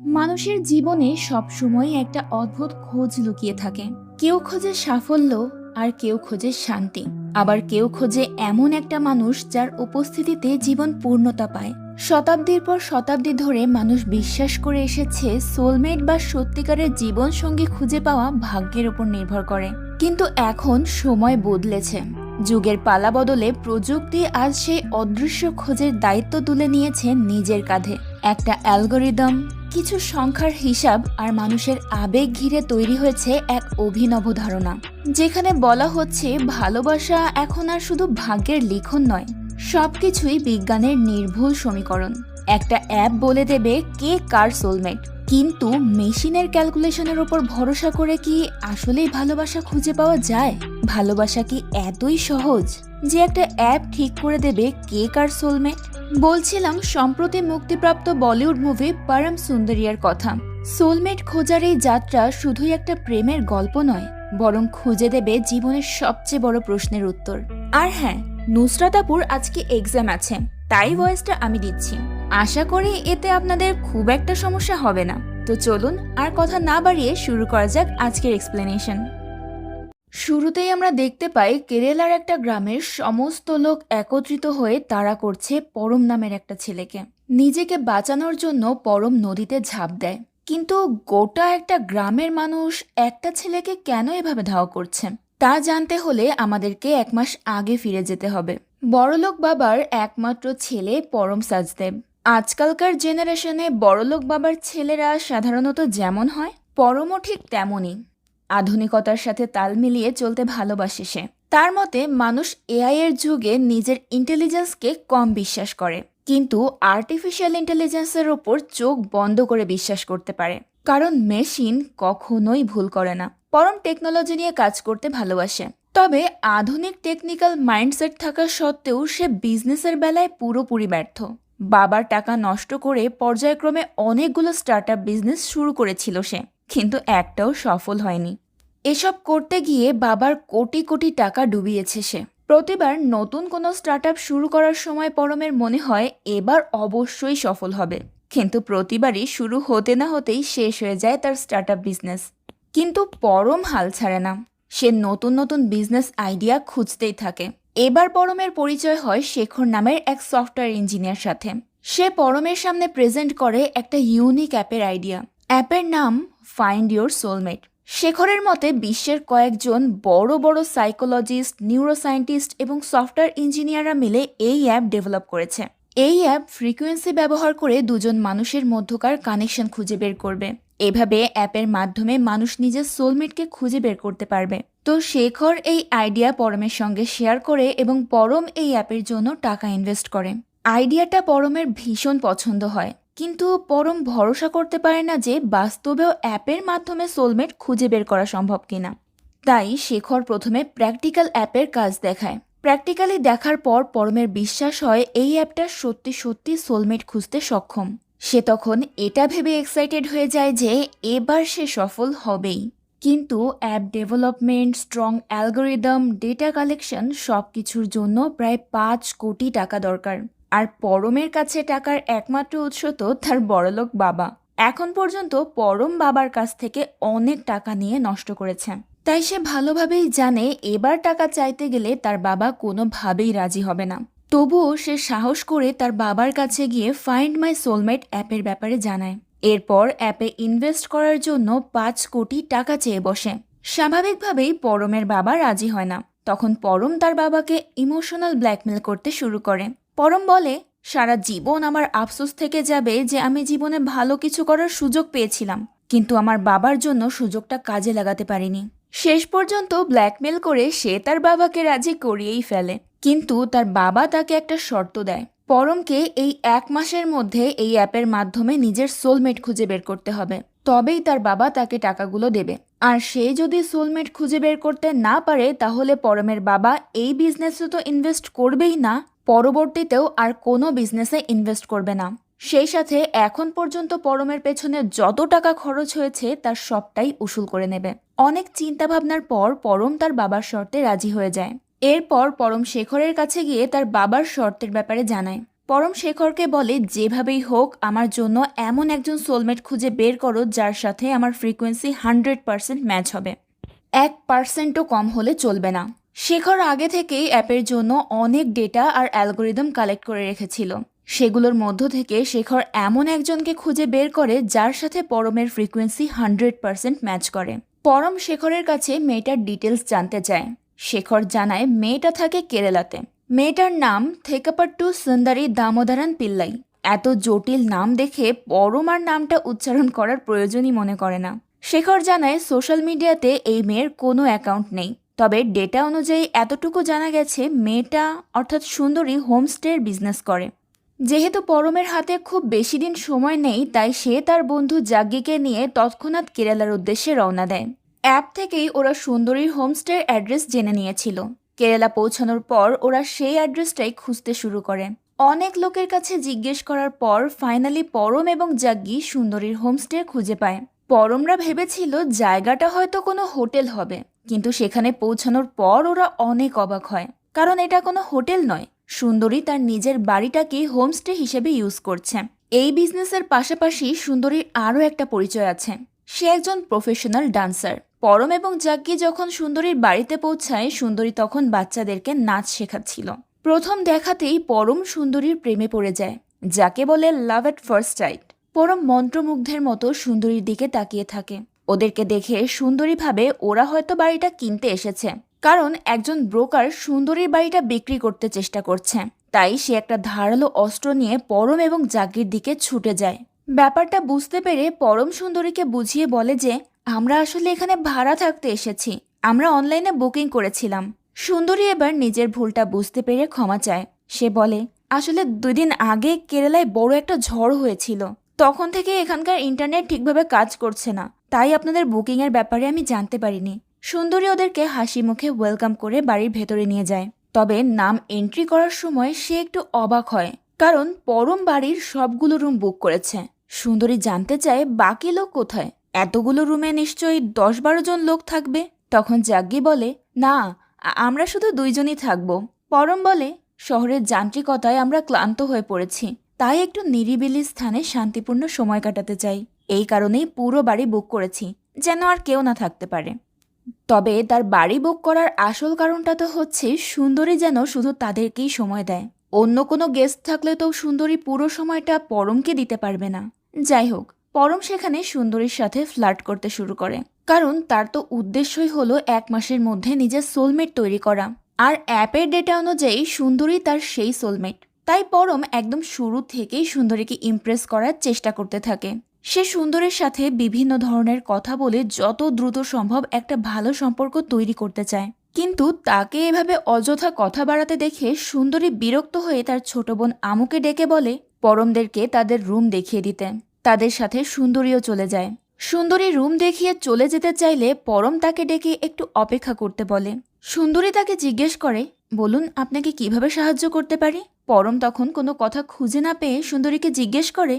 মানুষের জীবনে সবসময় একটা অদ্ভুত খোঁজ লুকিয়ে থাকে। কেউ খোঁজে সাফল্য, আর কেউ খোঁজে শান্তি, আবার কেউ খোঁজে এমন একটা মানুষ যার উপস্থিতিতে জীবন পূর্ণতা পায়। শতাব্দীর পর শতাব্দী ধরে মানুষ বিশ্বাস করে এসেছে সোলমেট বা সত্যিকারের জীবন সঙ্গী খুঁজে পাওয়া ভাগ্যের উপর নির্ভর করে। কিন্তু এখন সময় বদলেছে। যুগের পালা বদলে প্রযুক্তি আজ সেই অদৃশ্য খোঁজের দায়িত্ব তুলে নিয়েছে নিজের কাঁধে। একটা অ্যালগোরিদম, কিছু সংখ্যার হিসাব আর মানুষের আবেগ ঘিরে তৈরি হয়েছে এক অভিনব ধারণা, যেখানে বলা হচ্ছে ভালোবাসা এখন আর শুধু ভাগ্যের লিখন নয়, সবকিছুই বিজ্ঞানের নির্ভুল সমীকরণ। একটা অ্যাপ বলে দেবে কে কার সোলমেট, কিন্তু মেশিনের ক্যালকুলেশনের উপর ভরসা করে কি আসলেই ভালোবাসা খুঁজে পাওয়া যায়? ভালোবাসা কি এতই সহজ যে একটা অ্যাপ ঠিক করে দেবে কে কার সোলমেট? বলছিলাম সম্প্রতি মুক্তিপ্রাপ্ত বলিউড মুভি পরম সুন্দরিয়ার কথা। সোলমেট খোঁজার এই যাত্রা শুধুই একটা প্রেমের গল্প নয়, বরং খুঁজে দেবে জীবনের সবচেয়ে বড় প্রশ্নের উত্তর। আর হ্যাঁ, নুসরাত আপুর আজকে এক্সাম আছে, তাই ভয়েসটা আমি দিচ্ছি। আশা করি এতে আপনাদের খুব একটা সমস্যা হবে না। তো চলুন আর কথা না বাড়িয়ে শুরু করা যাক আজকের এক্সপ্লেনেশন। শুরুতেই আমরা দেখতে পাই কেরালার একটা গ্রামের সমস্ত লোক একত্রিত হয়ে তাড়া করছে পরম নামের একটা ছেলেকে। নিজেকে বাঁচানোর জন্য পরম নদীতে ঝাঁপ দেয়। কিন্তু গোটা একটা গ্রামের মানুষ একটা ছেলেকে কেন এভাবে ধাওয়া করছে তা জানতে হলে আমাদেরকে 1 মাস আগে ফিরে যেতে হবে। বড়লোক বাবার একমাত্র ছেলে পরম সাজদেব। আজকালকার জেনারেশনে বড়লোক বাবার ছেলেরা সাধারণত যেমন হয়, পরমও ঠিক তেমনই। আধুনিকতার সাথে তাল মিলিয়ে চলতে ভালোবাসে সে। তার মতে মানুষ এআই এর যুগে নিজের ইন্টেলিজেন্সকে কম বিশ্বাস করে, কিন্তু আর্টিফিশিয়াল ইন্টেলিজেন্সের ওপর চোখ বন্ধ করে বিশ্বাস করতে পারে, কারণ মেশিন কখনোই ভুল করে না। পরম টেকনোলজি নিয়ে কাজ করতে ভালোবাসে, তবে আধুনিক টেকনিক্যাল মাইন্ডসেট থাকা সত্ত্বেও সে বিজনেসের বেলায় পুরোপুরি ব্যর্থ। বাবার টাকা নষ্ট করে পর্যায়ক্রমে অনেকগুলো স্টার্টআপ বিজনেস শুরু করেছিল সে, কিন্তু একটাও সফল হয়নি। এসব করতে গিয়ে বাবার কোটি কোটি টাকা ডুবিয়েছে সে। প্রতিবার নতুন কোনো স্টার্টআপ শুরু করার সময় পরমের মনে হয় এবার অবশ্যই সফল হবে, কিন্তু প্রতিবারই শুরু হতে না হতেই শেষ হয়ে যায় তার স্টার্টআপ বিজনেস। কিন্তু পরম হাল ছাড়ে না, সে নতুন নতুন বিজনেস আইডিয়া খুঁজতেই থাকে। এবার পরমের পরিচয় হয় শেখর নামের এক সফটওয়্যার ইঞ্জিনিয়ার সাথে। সে পরমের সামনে প্রেজেন্ট করে একটা ইউনিক অ্যাপের আইডিয়া। অ্যাপের নাম ফাইন্ড ইউর সোলমেট। শেখরের মতে বিশ্বের কয়েকজন বড় বড় সাইকোলজিস্ট, নিউরোসায়েন্টিস্ট এবং সফটওয়্যার ইঞ্জিনিয়াররা মিলে এই অ্যাপ ডেভেলপ করেছে। এই অ্যাপ ফ্রিকোয়েন্সি ব্যবহার করে দুজন মানুষের মধ্যকার কানেকশন খুঁজে বের করবে। এভাবে অ্যাপের মাধ্যমে মানুষ নিজের সোলমেটকে খুঁজে বের করতে পারবে। তো শেখর এই আইডিয়া পরমের সঙ্গে শেয়ার করে এবং পরম এই অ্যাপের জন্য টাকা ইনভেস্ট করে। আইডিয়াটা পরমের ভীষণ পছন্দ হয়, কিন্তু পরম ভরসা করতে পারে না যে বাস্তবেও অ্যাপের মাধ্যমে সোলমেট খুঁজে বের করা সম্ভব কিনা। তাই শেখর প্রথমে প্র্যাকটিক্যাল অ্যাপের কাজ দেখায়। প্র্যাকটিক্যালি দেখার পর পরমের বিশ্বাস হয় এই অ্যাপটা সত্যি সত্যি সোলমেট খুঁজতে সক্ষম। সে তখন এটা ভেবে এক্সাইটেড হয়ে যায় যে এবার সে সফল হবেই। কিন্তু app development, strong algorithm, data collection সবকিছুর জন্য প্রায় 5 কোটি টাকা দরকার। আর পরমের কাছে টাকার একমাত্র উৎস তো তার বড়লোক বাবা। এখন পর্যন্ত পরম বাবার কাছ থেকে অনেক টাকা নিয়ে নষ্ট করেছে। তাই সে ভালোভাবেই জানে এবার টাকা চাইতে গেলে তার বাবা কোনোভাবেই রাজি হবে না। তবুও সে সাহস করে তার বাবার কাছে গিয়ে ফাইন্ড মাই সোলমেট অ্যাপের ব্যাপারে জানায়। এরপর অ্যাপে ইনভেস্ট করার জন্য 5 কোটি টাকা চেয়ে বসে। স্বাভাবিকভাবেই পরমের বাবা রাজি হয় না। তখন পরম তার বাবাকে ইমোশনাল ব্ল্যাকমেল করতে শুরু করে। পরম বলে, সারা জীবন আমার আফসোস থেকে যাবে যে আমি জীবনে ভালো কিছু করার সুযোগ পেয়েছিলাম, কিন্তু আমার বাবার জন্য সুযোগটা কাজে লাগাতে পারিনি। শেষ পর্যন্ত ব্ল্যাকমেল করে সে তার বাবাকে রাজি করিয়েই ফেলে। কিন্তু তার বাবা তাকে একটা শর্ত দেয়, পরমকে এই 1 মাসের মধ্যে এই অ্যাপের মাধ্যমে নিজের সোলমেট খুঁজে বের করতে হবে, তবেই তার বাবা তাকে টাকাগুলো দেবে। আর সে যদি সোলমেট খুঁজে বের করতে না পারে তাহলে পরমের বাবা এই বিজনেসে তো ইনভেস্ট করবেই না, পরবর্তীতেও আর কোনো বিজনেসে ইনভেস্ট করবে না। সেই সাথে এখন পর্যন্ত পরমের পেছনে যত টাকা খরচ হয়েছে তার সবটাই উসুল করে নেবে। অনেক চিন্তাভাবনার পর পরম তার বাবার শর্তে রাজি হয়ে যায়। এরপর পরম শেখরের কাছে গিয়ে তার বাবার শর্তের ব্যাপারে জানায়। পরম শেখরকে বলে, যেভাবেই হোক আমার জন্য এমন একজন সোলমেট খুঁজে বের করো যার সাথে আমার ফ্রিকোয়েন্সি 100% ম্যাচ হবে, 1%ও কম হলে চলবে না। শেখর আগে থেকেই অ্যাপের জন্য অনেক ডেটা আর অ্যালগোরিদম কালেক্ট করে রেখেছিল। সেগুলোর মধ্য থেকে শেখর এমন একজনকে খুঁজে বের করে যার সাথে পরমের ফ্রিকোয়েন্সি 100% ম্যাচ করে। পরম শেখরের কাছে মেয়েটার ডিটেলস জানতে চায়। শেখর জানায় মেয়েটা থাকে কেরালাতে। মেয়েটার নাম থেকাপাট্টু সুন্দরী দামোদরন পিল্লাই। এত জটিল নাম দেখে পরম আর নামটা উচ্চারণ করার প্রয়োজনই মনে করে না। শেখর জানায় সোশ্যাল মিডিয়াতে এই মেয়ের কোনো অ্যাকাউন্ট নেই, তবে ডেটা অনুযায়ী এতটুকু জানা গেছে মেয়েটা অর্থাৎ সুন্দরী হোমস্টের বিজনেস করে। যেহেতু পরমের হাতে খুব বেশি দিন সময় নেই, তাই সে তার বন্ধু জাগ্গিকে নিয়ে তৎক্ষণাৎ কেরালার উদ্দেশ্যে রওনা দেয়। অ্যাপ থেকেই ওরা সুন্দরীর হোমস্টের অ্যাড্রেস জেনে নিয়েছিল। কেরালা পৌঁছানোর পর ওরা সেই অ্যাড্রেসটাই খুঁজতে শুরু করে। অনেক লোকের কাছে জিজ্ঞেস করার পর ফাইনালি পরম এবং জাগ্গি সুন্দরীর হোমস্টে খুঁজে পায়। পরমরা ভেবেছিল জায়গাটা হয়তো কোনো হোটেল হবে, কিন্তু সেখানে পৌঁছানোর পর ওরা অনেক অবাক হয়, কারণ এটা কোনো হোটেল নয়। সুন্দরী তার নিজের বাড়িটাকে হোমস্টে হিসেবে ইউজ করছে। এই বিজনেসের পাশাপাশি সুন্দরীর আরও একটা পরিচয় আছে, সে একজন প্রফেশনাল ডান্সার। পরম এবং জাগ্গি যখন সুন্দরীর বাড়িতে পৌঁছায়, সুন্দরী তখন বাচ্চাদেরকে নাচ শেখাচ্ছিল। প্রথম দেখাতেই পরম সুন্দরীর প্রেমে পড়ে যায়, যাকে বলে লাভ এট ফার্স্ট সাইট। পরম মন্ত্রমুগ্ধের মতো সুন্দরীর দিকে তাকিয়ে থাকে। ওদেরকে দেখে সুন্দরী ভাবে ওরা হয়তো বাড়িটা কিনতে এসেছে, কারণ একজন ব্রোকার সুন্দরীর বাড়িটা বিক্রি করতে চেষ্টা করছে। তাই সে একটা ধারালো অস্ত্র নিয়ে পরম এবং জাগ্গির দিকে ছুটে যায়। ব্যাপারটা বুঝতে পেরে পরম সুন্দরীকে বুঝিয়ে বলে যে আমরা আসলে এখানে ভাড়া থাকতে এসেছি, আমরা অনলাইনে বুকিং করেছিলাম। সুন্দরী এবার নিজের ভুলটা বুঝতে পেরে ক্ষমা চায়। সে বলে, আসলে 2 দিন আগে কেরালায় বড় একটা ঝড় হয়েছিল, তখন থেকে এখানকার ইন্টারনেট ঠিকভাবে কাজ করছে না, তাই আপনাদের বুকিং এর ব্যাপারে আমি জানতে পারিনি। সুন্দরী ওদেরকে হাসি মুখে ওয়েলকাম করে বাড়ির ভেতরে নিয়ে যায়। তবে নাম এন্ট্রি করার সময় সে একটু অবাক হয়, কারণ পরম বাড়ির সবগুলো রুম বুক করেছে। সুন্দরী জানতে চায় বাকি লোক কোথায়, এতগুলো রুমে নিশ্চয়ই 10-12 জন লোক থাকবে। তখন জাগ্গি বলে, না, আমরা শুধু 2 জনই থাকবো। পরম বলে, শহরের যান্ত্রিকতায় আমরা ক্লান্ত হয়ে পড়েছি, তাই একটু নিরিবিলি স্থানে শান্তিপূর্ণ সময় কাটাতে চাই। এই কারণেই পুরো বাড়ি বুক করেছি, যেন আর কেউ না থাকতে পারে। তবে তার বাড়ি বুক করার আসল কারণটা তো হচ্ছে সুন্দরী যেন শুধু তাদেরকেই সময় দেয়। অন্য কোনো গেস্ট থাকলে তো সুন্দরী পুরো সময়টা পরমকে দিতে পারবে না। যাই হোক, পরম সেখানে সুন্দরীর সাথে ফ্লার্ট করতে শুরু করে, কারণ তার তো উদ্দেশ্যই হলো 1 মাসের মধ্যে নিজের সোলমেট তৈরি করা। আর অ্যাপের ডেটা অনুযায়ী সুন্দরী তার সেই সোলমেট। তাই পরম একদম শুরু থেকেই সুন্দরীকে ইমপ্রেস করার চেষ্টা করতে থাকে। সে সুন্দরীর সাথে বিভিন্ন ধরনের কথা বলে যত দ্রুত সম্ভব একটা ভালো সম্পর্ক তৈরি করতে চায়। কিন্তু তাকে এভাবে অযথা কথা বাড়াতে দেখে সুন্দরী বিরক্ত হয়ে তার ছোট বোন আমুকে ডেকে বলে পরমদেরকে তাদের রুম দেখিয়ে দিতে। তাদের সাথে সুন্দরীও চলে যায়। সুন্দরী রুম দেখিয়ে চলে যেতে চাইলে পরম তাকে ডেকে একটু অপেক্ষা করতে বলে। সুন্দরী তাকে জিজ্ঞেস করে, বলুন আপনাকে কিভাবে সাহায্য করতে পারি? পরম তখন কোনো কথা খুঁজে না পেয়ে সুন্দরীকে জিজ্ঞেস করে,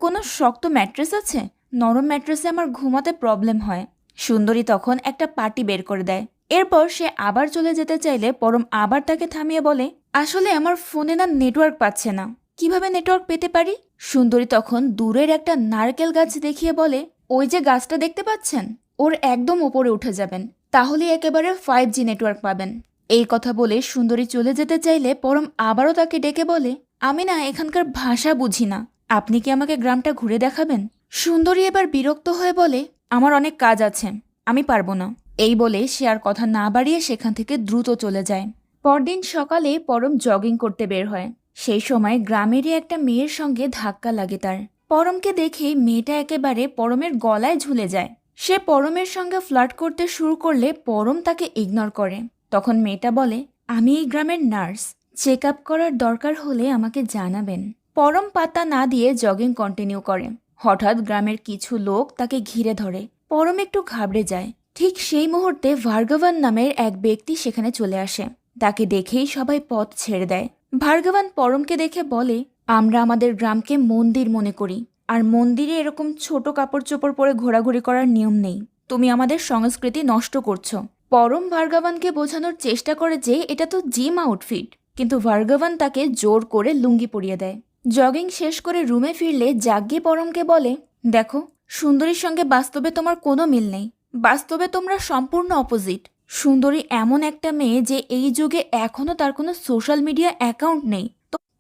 কোনো শক্ত ম্যাট্রেস আছে? নরম ম্যাট্রেসে আমার ঘুমাতে প্রবলেম হয়। সুন্দরী তখন একটা পাটি বের করে দেয়। এরপর সে আবার চলে যেতে চাইলে পরম আবার তাকে থামিয়ে বলে, আসলে আমার ফোনে না নেটওয়ার্ক পাচ্ছে না, কিভাবে নেটওয়ার্ক পেতে পারি? সুন্দরী তখন দূরের একটা নারকেল গাছ দেখিয়ে বলে, ওই যে গাছটা দেখতে পাচ্ছেন, ওর একদম ওপরে উঠে যাবেন, তাহলে একেবারে 5G নেটওয়ার্ক পাবেন। এই কথা বলে সুন্দরী চলে যেতে চাইলে পরম আবারও তাকে ডেকে বলে, আমি না এখানকার ভাষা বুঝি না, আপনি কি আমাকে গ্রামটা ঘুরে দেখাবেন? সুন্দরী এবার বিরক্ত হয়ে বলে, আমার অনেক কাজ আছে, আমি পারবো না। এই বলে সে আর কথা না বাড়িয়ে সেখান থেকে দ্রুত চলে যায়। পরদিন সকালে পরম জগিং করতে বের হয়। সেই সময় গ্রামেরই একটা মেয়ের সঙ্গে ধাক্কা লাগে তার। পরমকে দেখে মেয়েটা একেবারে পরমের গলায় ঝুলে যায়। সে পরমের সঙ্গে ফ্লার্ট করতে শুরু করলে পরম তাকে ইগনোর করে। তখন মেয়েটা বলে, আমি এই গ্রামের নার্স, চেক আপ করার দরকার হলে আমাকে জানাবেন। পরম পাত্তা না দিয়ে জগিং কন্টিনিউ করে। হঠাৎ গ্রামের কিছু লোক তাকে ঘিরে ধরে। পরম একটু ঘাবড়ে যায়। ঠিক সেই মুহূর্তে ভার্গবান নামের এক ব্যক্তি সেখানে চলে আসে। তাকে দেখেই সবাই পথ ছেড়ে দেয়। ভার্গবান পরমকে দেখে বলে, আমরা আমাদের গ্রামকে মন্দির মনে করি, আর মন্দিরে এরকম ছোট কাপড় চোপড় পরে ঘোরাঘুরি করার নিয়ম নেই। তুমি আমাদের সংস্কৃতি নষ্ট করছো। পরম ভার্গবানকে বোঝানোর চেষ্টা করে যে এটা তো জিম আউটফিট, কিন্তু ভার্গবন তাকে জোর করে লুঙ্গি পরিয়ে দেয়। জগিং শেষ করে রুমে ফিরলে জাগ্গি পরমকে বলে, দেখো, সুন্দরীর সঙ্গে বাস্তবে তোমার কোনো মিল নেই। বাস্তবে তোমরা সম্পূর্ণ অপোজিট। সুন্দরী এমন একটা মেয়ে যে এই যুগে এখনো তার কোনো সোশ্যাল মিডিয়া অ্যাকাউন্ট নেই।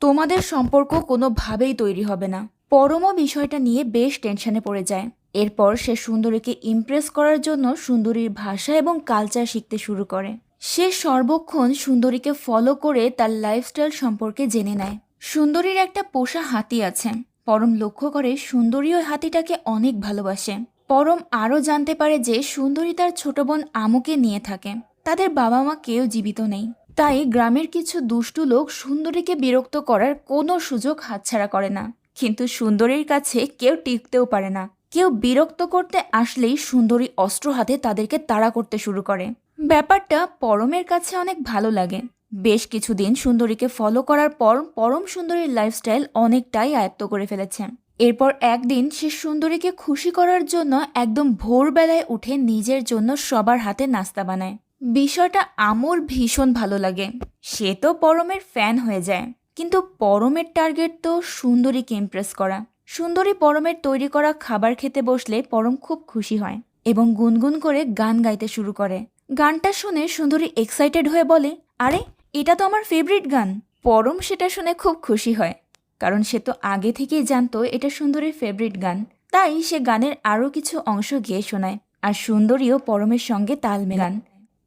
তোমাদের সম্পর্ক কোনোভাবেই তৈরি হবে না। পরমও বিষয়টা নিয়ে বেশ টেনশনে পড়ে যায়। এরপর সে সুন্দরীকে ইমপ্রেস করার জন্য সুন্দরীর ভাষা এবং কালচার শিখতে শুরু করে। সে সর্বক্ষণ সুন্দরীকে ফলো করে তার লাইফস্টাইল সম্পর্কে জেনে নেয়। সুন্দরীর একটা পোষা হাতি আছে। পরম লক্ষ্য করে সুন্দরী ওই হাতিটাকে অনেক ভালোবাসে। পরম আরও জানতে পারে যে সুন্দরী তার ছোট বোন আমুকে নিয়ে থাকে। তাদের বাবা মা কেউ জীবিত নেই। তাই গ্রামের কিছু দুষ্টু লোক সুন্দরীকে বিরক্ত করার কোনো সুযোগ হাতছাড়া করে না। কিন্তু সুন্দরীর কাছে কেউ টিকতেও পারে না। কেউ বিরক্ত করতে আসলেই সুন্দরী অস্ত্র হাতে তাদেরকে তাড়া করতে শুরু করে। ব্যাপারটা পরমের কাছে অনেক ভালো লাগে। বেশ কিছুদিন সুন্দরীকে ফলো করার পর পরম সুন্দরীর লাইফস্টাইল অনেকটাই আয়ত্ত করে ফেলেছে। এরপর একদিন সে সুন্দরীকে খুশি করার জন্য একদম ভোরবেলায় উঠে নিজের জন্য সবার হাতে নাস্তা বানায়। বিষয়টা আমুর ভীষণ ভালো লাগে। সে তো পরমের ফ্যান হয়ে যায়। কিন্তু পরমের টার্গেট তো সুন্দরীকে ইমপ্রেস করা। সুন্দরী পরমের তৈরি করা খাবার খেতে বসলে পরম খুব খুশি হয় এবং গুনগুন করে গান গাইতে শুরু করে। গানটা শুনে সুন্দরী এক্সাইটেড হয়ে বলে, আরে, এটা তো আমার ফেভারিট গান। পরম সেটা শুনে খুব খুশি হয়, কারণ সে তো আগে থেকেই জানতো এটা সুন্দরীর ফেভারিট গান। তাই সে গানের আরও কিছু অংশ গেয়ে শোনায়, আর সুন্দরীও পরমের সঙ্গে তাল মেলান।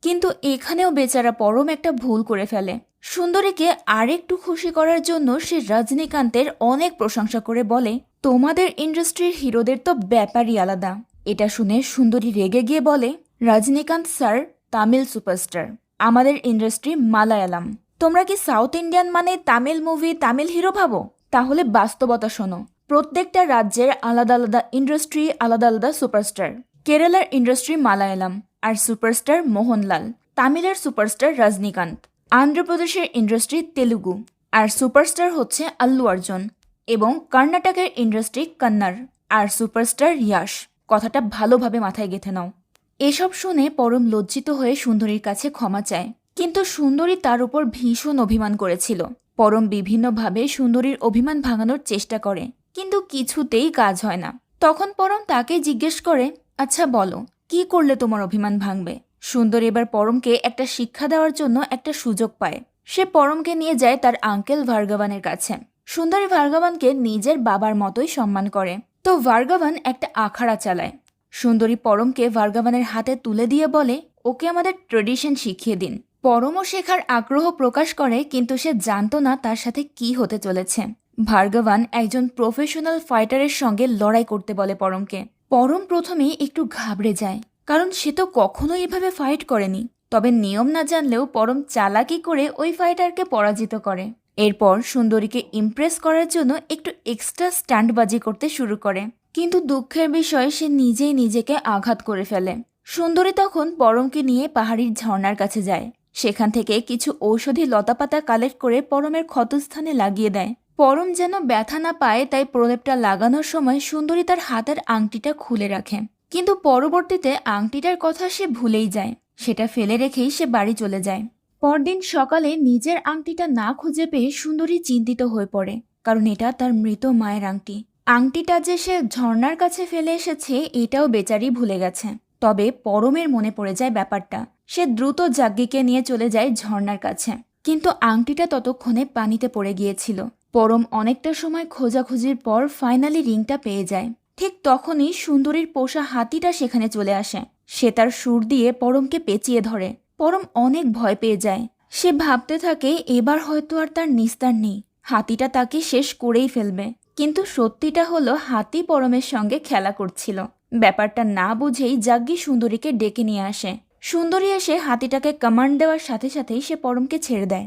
কিন্তু এখানেও বেচারা পরম একটা ভুল করে ফেলে। সুন্দরীকে আরেকটু খুশি করার জন্য সে রজনীকান্তের অনেক প্রশংসা করে বলে, তোমাদের ইন্ডাস্ট্রির হিরোদের তো ব্যাপারই আলাদা। এটা শুনে সুন্দরী রেগে গিয়ে বলে, রজনীকান্ত স্যার তামিল সুপারস্টার, আমাদের ইন্ডাস্ট্রি মালায়ালাম। তোমরা কি সাউথ ইন্ডিয়ান মানে তামিল মুভি তামিল হিরো ভাবো? তাহলে বাস্তবতা শোনো। প্রত্যেকটা রাজ্যের আলাদা আলাদা ইন্ডাস্ট্রি, আলাদা আলাদা সুপারস্টার। কেরালার ইন্ডাস্ট্রি মালায়ালাম আর সুপারস্টার মোহনলাল। তামিলের সুপারস্টার রজনীকান্ত। আন্ধ্রপ্রদেশের ইন্ডাস্ট্রি তেলুগু আর সুপারস্টার হচ্ছে আল্লু অর্জুন। এবং কর্ণাটকের ইন্ডাস্ট্রি কন্নড় আর সুপারস্টার ইয়াশ। কথাটা ভালোভাবে মাথায় গেঁথে নাও। এসব শুনে পরম লজ্জিত হয়ে সুন্দরীর কাছে ক্ষমা চায়। কিন্তু সুন্দরী তার উপর ভীষণ অভিমান করেছিল। পরম বিভিন্নভাবে সুন্দরীর অভিমান ভাঙানোর চেষ্টা করে, কিন্তু কিছুতেই কাজ হয় না। তখন পরম তাকে জিজ্ঞেস করে, আচ্ছা বলো, কি করলে তোমার অভিমান ভাঙবে? সুন্দরী এবার পরমকে একটা শিক্ষা দেওয়ার জন্য একটা সুযোগ পায়। সে পরমকে নিয়ে যায় তার আঙ্কেল ভার্গবানের কাছে। সুন্দরী ভার্গবানকে নিজের বাবার মতোই সম্মান করে। তো ভার্গবান একটা আখাড়া চালায়। সুন্দরী পরমকে ভার্গবানের হাতে তুলে দিয়ে বলে, ওকে আমাদের ট্রেডিশন শিখিয়ে দিন। পরমও শেখার আগ্রহ প্রকাশ করে, কিন্তু সে জানতো না তার সাথে কি হতে চলেছে। ভার্গবান একজন প্রফেশনাল ফাইটারের সঙ্গে লড়াই করতে বলে পরমকে। পরম প্রথমে একটু ঘাবড়ে যায়, কারণ সে তো কখনো এভাবে ফাইট করেনি। তবে নিয়ম না জানলেও পরম চালাকি করে ওই ফাইটারকে পরাজিত করে। এরপর সুন্দরীকে ইমপ্রেস করার জন্য একটু এক্সট্রা স্ট্যান্ডবাজি করতে শুরু করে। কিন্তু দুঃখের বিষয় সে নিজেই নিজেকে আঘাত করে ফেলে। সুন্দরী তখন পরমকে নিয়ে পাহাড়ির ঝর্ণার কাছে যায়। সেখান থেকে কিছু ঔষধি লতাপাতা কালেক্ট করে পরমের ক্ষতস্থানে লাগিয়ে দেয়। পরম যেন ব্যথা না পায় তাই প্রলেপটা লাগানোর সময় সুন্দরী তার হাতের আংটিটা খুলে রাখে। কিন্তু পরবর্তীতে আংটিটার কথা সে ভুলেই যায়। সেটা ফেলে রেখেই সে বাড়ি চলে যায়। পরদিন সকালে নিজের আংটিটা না খুঁজে পেয়ে সুন্দরী চিন্তিত হয়ে পড়ে, কারণ এটা তার মৃত মায়ের আংটি। আংটিটা যে সে ঝর্ণার কাছে ফেলে এসেছে এটাও বেচারি ভুলে গেছে। তবে পরমের মনে পড়ে যায় ব্যাপারটা। সে দ্রুত জাগ্গিকে নিয়ে চলে যায় ঝর্ণার কাছে, কিন্তু আংটিটা ততক্ষণে পানিতে পড়ে গিয়েছিল। পরম অনেকটা সময় খোঁজাখুঁজির পর ফাইনালি রিংটা পেয়ে যায়। ঠিক তখনই সুন্দরীর পোষা হাতিটা সেখানে চলে আসে। সে তার সুর দিয়ে পরমকে পেঁচিয়ে ধরে। পরম অনেক ভয় পেয়ে যায়। সে ভাবতে থাকে এবার হয়তো আর তার নিস্তার নেই, হাতিটা তাকে শেষ করেই ফেলবে। কিন্তু সত্যিটা হলো হাতি পরমের সঙ্গে খেলা করছিল। ব্যাপারটা না বুঝেই জাগ্গি সুন্দরীকে ডেকে নিয়ে আসে। সুন্দরী এসে হাতিটাকে কমান্ড দেওয়ার সাথে সাথেই সে পরমকে ছেড়ে দেয়।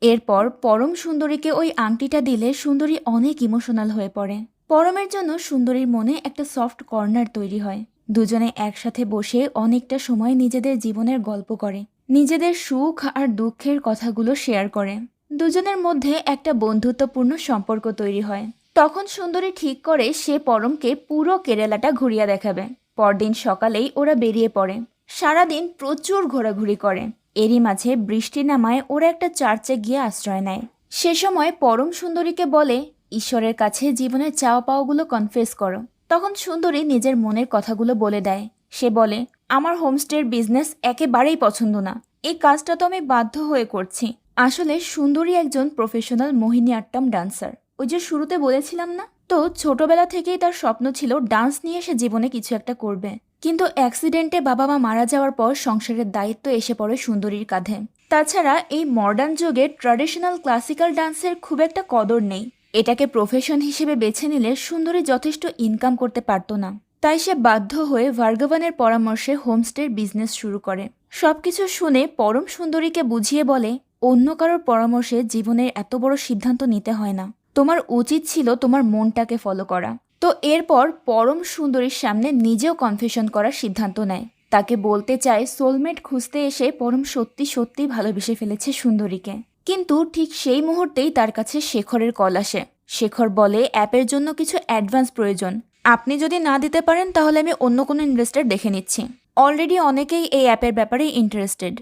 এরপর পরম সুন্দরীকে ওই আংটিটা দিলে সুন্দরী অনেক ইমোশনাল হয়ে পড়ে। পরমের জন্য সুন্দরীর মনে একটা সফট কর্নার তৈরি হয়। দুজনে একসাথে বসে অনেকটা সময় নিজেদের জীবনের গল্প করে, নিজেদের সুখ আর দুঃখের কথাগুলো শেয়ার করে। দুজনের মধ্যে একটা বন্ধুত্বপূর্ণ সম্পর্ক তৈরি হয়। তখন সুন্দরী ঠিক করে সে পরমকে পুরো কেরালাটা ঘুরিয়ে দেখাবে। পরদিন সকালেই ওরা বেরিয়ে পড়ে। সারাদিন প্রচুর ঘোরাঘুরি করে। এরই মাঝে বৃষ্টি নামায় ওরা একটা চার্চে গিয়ে আশ্রয় নেয়। সে সময় পরম সুন্দরীকে বলে, ঈশ্বরের কাছে জীবনের চাওয়া পাওয়াগুলো কনফেস করো। তখন সুন্দরী নিজের মনের কথাগুলো বলে দেয়। সে বলে, আমার হোমস্টের বিজনেস একেবারেই পছন্দ না, এই কাজটা তো আমি বাধ্য হয়ে করছি। আসলে সুন্দরী একজন প্রফেশনাল মোহিনীআট্টম ডান্সার। ওই যে শুরুতে বলেছিলাম না, তো ছোটবেলা থেকেই তার স্বপ্ন ছিল ডান্স নিয়ে সে জীবনে কিছু একটা করবে। কিন্তু অ্যাক্সিডেন্টে বাবা মা মারা যাওয়ার পর সংসারের দায়িত্ব এসে পড়ে সুন্দরীর কাঁধে। তাছাড়া এই মডার্ন যুগে ট্র্যাডিশনাল ক্লাসিক্যাল ডান্সের খুব একটা কদর নেই। এটাকে প্রফেশন হিসেবে বেছে নিলে সুন্দরী যথেষ্ট ইনকাম করতে পারত না। তাই সে বাধ্য হয়ে ভার্গবানের পরামর্শে হোমস্টের বিজনেস শুরু করে। সবকিছু শুনে পরম সুন্দরীকে বুঝিয়ে বলে, অন্য কারোর পরামর্শে জীবনের এত বড় সিদ্ধান্ত নিতে হয় না, তোমার উচিত ছিল তোমার মনটাকে ফলো করা। তো এরপর পরম সুন্দরীর সামনে নিজেও কনফেশন করার সিদ্ধান্ত নেয়। তাকে বলতে চায় সোলমেট খুঁজতে এসে পরম সত্যি সত্যি ভালোবেসে ফেলেছে সুন্দরীকে। কিন্তু ঠিক সেই মুহূর্তেই তার কাছে শেখরের কল আসে। শেখর বলে, অ্যাপের জন্য কিছু অ্যাডভান্স প্রয়োজন, আপনি যদি না দিতে পারেন তাহলে আমি অন্য কোনো ইনভেস্টর দেখে নিচ্ছি। অলরেডি অনেকেই এই অ্যাপের ব্যাপারে ইন্টারেস্টেড।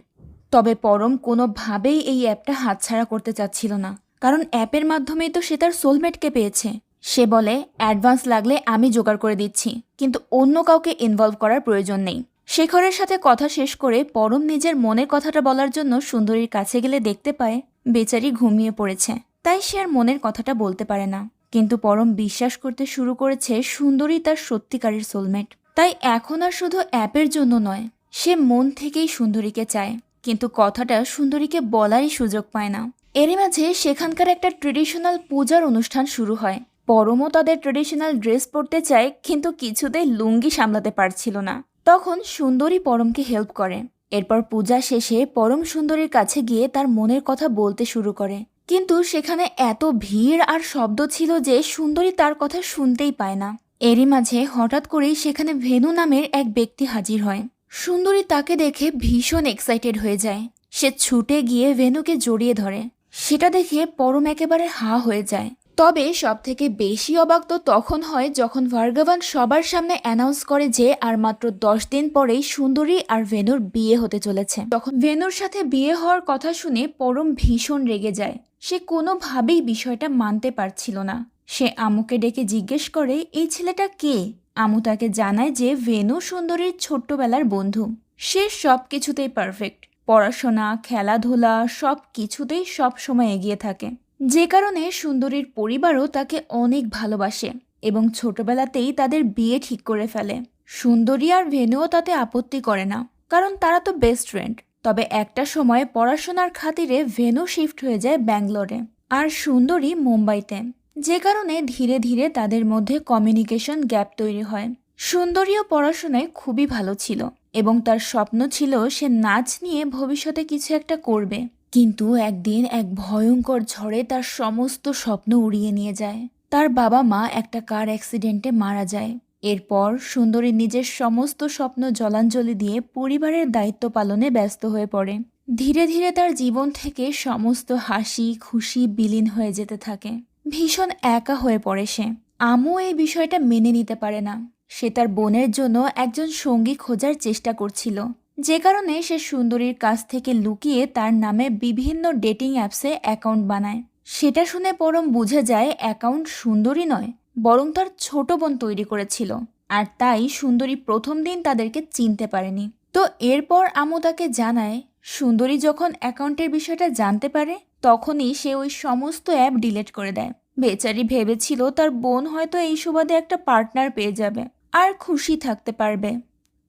তবে পরম কোনোভাবেই এই অ্যাপটা হাতছাড়া করতে চাচ্ছিল না, কারণ অ্যাপের মাধ্যমেই তো সে তার সোলমেটকে পেয়েছে। সে বলে, অ্যাডভান্স লাগলে আমি জোগাড় করে দিচ্ছি, কিন্তু অন্য কাউকে ইনভলভ করার প্রয়োজন নেই। শেখরের সাথে কথা শেষ করে পরম নিজের মনের কথাটা বলার জন্য সুন্দরীর কাছে গেলে দেখতে পায় বেচারি ঘুমিয়ে পড়েছে। তাই সে আর মনের কথাটা বলতে পারে না। কিন্তু পরম বিশ্বাস করতে শুরু করেছে সুন্দরী তার সত্যিকারের সোলমেট। তাই এখন আর শুধু অ্যাপের জন্য নয়, সে মন থেকেই সুন্দরীকে চায়, কিন্তু কথাটা সুন্দরীকে বলারই সুযোগ পায় না। এরই মাঝে সেখানকার একটা ট্রেডিশনাল পূজার অনুষ্ঠান শুরু হয়। পরমও তাদের ট্রেডিশনাল ড্রেস পরতে চায়, কিন্তু কিছুতেই লুঙ্গি সামলাতে পারছিল না। তখন সুন্দরী পরমকে হেল্প করে। এরপর পূজা শেষে পরম সুন্দরীর কাছে গিয়ে তার মনের কথা বলতে শুরু করে। কিন্তু সেখানে এত ভিড় আর শব্দ ছিল যে সুন্দরী তার কথা শুনতেই পায় না। এরই মাঝে হঠাৎ করেই সেখানে ভেনু নামের এক ব্যক্তি হাজির হয়। সুন্দরী তাকে দেখে ভীষণ এক্সাইটেড হয়ে যায়। সে ছুটে গিয়ে ভেনুকে জড়িয়ে ধরে। সেটা দেখে পরম একেবারে হা হয়ে যায়। তবে সবথেকে বেশি অবাক তো তখন হয় যখন ভার্গবান সবার সামনে অ্যানাউন্স করে যে আর মাত্র 10 দিন পরেই সুন্দরী আর ভেনুর বিয়ে হতে চলেছে। তখন ভেনুর সাথে বিয়ে হওয়ার কথা শুনে পরম ভীষণ রেগে যায়। সে কোনোভাবেই বিষয়টা মানতে পারছিল না। সে আমুকে ডেকে জিজ্ঞেস করে, এই ছেলেটা কে? আমু তাকে জানায় যে ভেনু সুন্দরীর ছোট্টবেলার বন্ধু। সে সব কিছুতেই পারফেক্ট, পড়াশোনা, খেলাধুলা সব কিছুতেই সব সময় এগিয়ে থাকে, যে কারণে সুন্দরীর পরিবারও তাকে অনেক ভালোবাসে এবং ছোটবেলাতেই তাদের বিয়ে ঠিক করে ফেলে। সুন্দরী আর ভেনুও তাতে আপত্তি করে না, কারণ তারা তো বেস্ট ফ্রেন্ড। তবে একটা সময় পড়াশোনার খাতিরে ভেনু শিফট হয়ে যায় ব্যাঙ্গালোরে আর সুন্দরী মুম্বাইতে, যে কারণে ধীরে ধীরে তাদের মধ্যে কমিউনিকেশন গ্যাপ তৈরি হয়। সুন্দরীও পড়াশোনায় খুবই ভালো ছিল এবং তার স্বপ্ন ছিল সে নাচ নিয়ে ভবিষ্যতে কিছু একটা করবে। কিন্তু একদিন এক ভয়ঙ্কর ঝড়ে তার সমস্ত স্বপ্ন উড়িয়ে নিয়ে যায়। তার বাবা মা একটা কার অ্যাক্সিডেন্টে মারা যায়। এরপর সুন্দরী নিজের সমস্ত স্বপ্ন জলাঞ্জলি দিয়ে পরিবারের দায়িত্ব পালনে ব্যস্ত হয়ে পড়ে। ধীরে ধীরে তার জীবন থেকে সমস্ত হাসি খুশি বিলীন হয়ে যেতে থাকে। ভীষণ একা হয়ে পড়ে সে। আমু এই বিষয়টা মেনে নিতে পারে না। সে তার বোনের জন্য একজন সঙ্গী খোঁজার চেষ্টা করছিল, যে কারণে সে সুন্দরীর কাছ থেকে লুকিয়ে তার নামে বিভিন্ন ডেটিং অ্যাপসে অ্যাকাউন্ট বানায়। সেটা শুনে পরম বুঝে যায় অ্যাকাউন্ট সুন্দরী নয়, বরং তার ছোট বোন তৈরি করেছিল। আর তাই সুন্দরী প্রথম দিন তাদেরকে চিনতে পারেনি। তো এরপর আমু তাকে জানায়, সুন্দরী যখন অ্যাকাউন্টের বিষয়টা জানতে পারে তখনই সে ওই সমস্ত অ্যাপ ডিলিট করে দেয়। বেচারি ভেবেছিল তার বোন হয়তো এই সুবাদে একটা পার্টনার পেয়ে যাবে আর খুশি থাকতে পারবে,